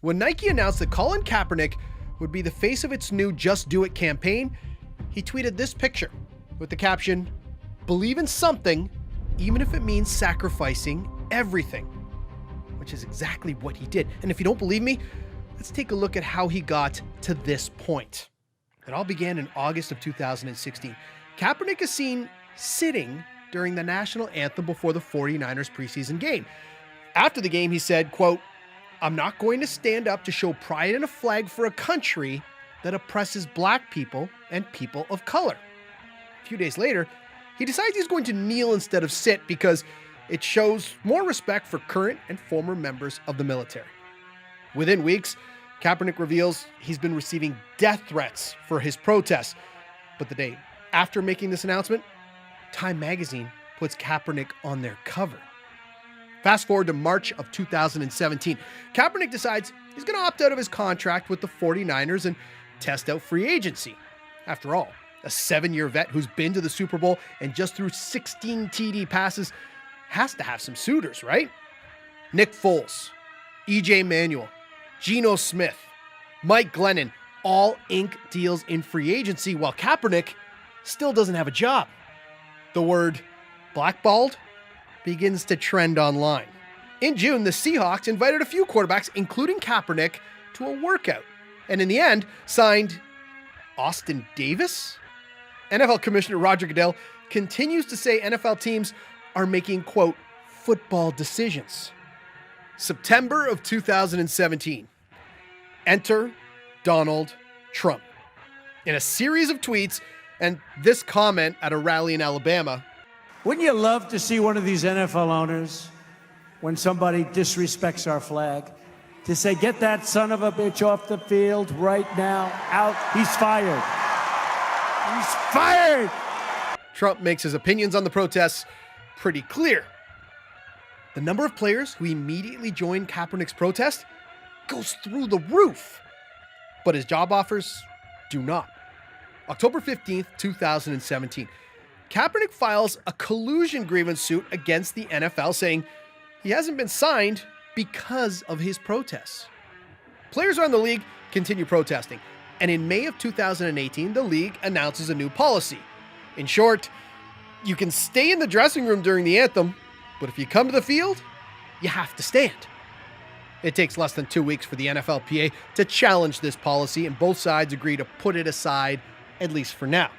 When Nike announced that Colin Kaepernick would be the face of its new Just Do It campaign, he tweeted this picture with the caption, "Believe in something, even if it means sacrificing everything," which is exactly what he did. And if you don't believe me, let's take a look at how he got to this point. It all began in August of 2016. Kaepernick is seen sitting during the national anthem before the 49ers preseason game. After the game, he said, quote, "I'm not going to stand up to show pride in a flag for a country that oppresses black people and people of color." A few days later, he decides he's going to kneel instead of sit because it shows more respect for current and former members of the military. Within weeks, Kaepernick reveals he's been receiving death threats for his protests. But the day after making this announcement, Time magazine puts Kaepernick on their cover. Fast forward to March of 2017. Kaepernick decides he's going to opt out of his contract with the 49ers and test out free agency. After all, a 7-year vet who's been to the Super Bowl and just threw 16 TD passes has to have some suitors, right? Nick Foles, EJ Manuel, Geno Smith, Mike Glennon, all ink deals in free agency, while Kaepernick still doesn't have a job. The word blackballed begins to trend online. In June, the Seahawks invited a few quarterbacks, including Kaepernick, to a workout, and in the end, signed Austin Davis? NFL Commissioner Roger Goodell continues to say NFL teams are making, quote, football decisions. September of 2017. Enter Donald Trump. In a series of tweets and this comment at a rally in Alabama, "Wouldn't you love to see one of these NFL owners, when somebody disrespects our flag, to say, 'Get that son of a bitch off the field right now, out, he's fired. He's fired!'" Trump makes his opinions on the protests pretty clear. The number of players who immediately joined Kaepernick's protest goes through the roof, but his job offers do not. October 15th, 2017. Kaepernick files a collusion grievance suit against the NFL, saying he hasn't been signed because of his protests. Players around the league continue protesting, and in May of 2018, the league announces a new policy. In short, you can stay in the dressing room during the anthem, but if you come to the field, you have to stand. It takes less than 2 weeks for the NFLPA to challenge this policy, and both sides agree to put it aside, at least for now.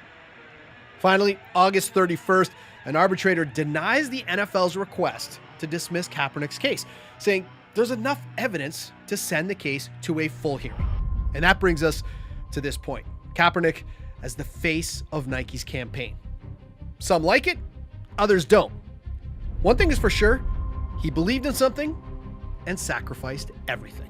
Finally, August 31st, an arbitrator denies the NFL's request to dismiss Kaepernick's case, saying there's enough evidence to send the case to a full hearing. And that brings us to this point. Kaepernick as the face of Nike's campaign. Some like it, others don't. One thing is for sure, he believed in something and sacrificed everything.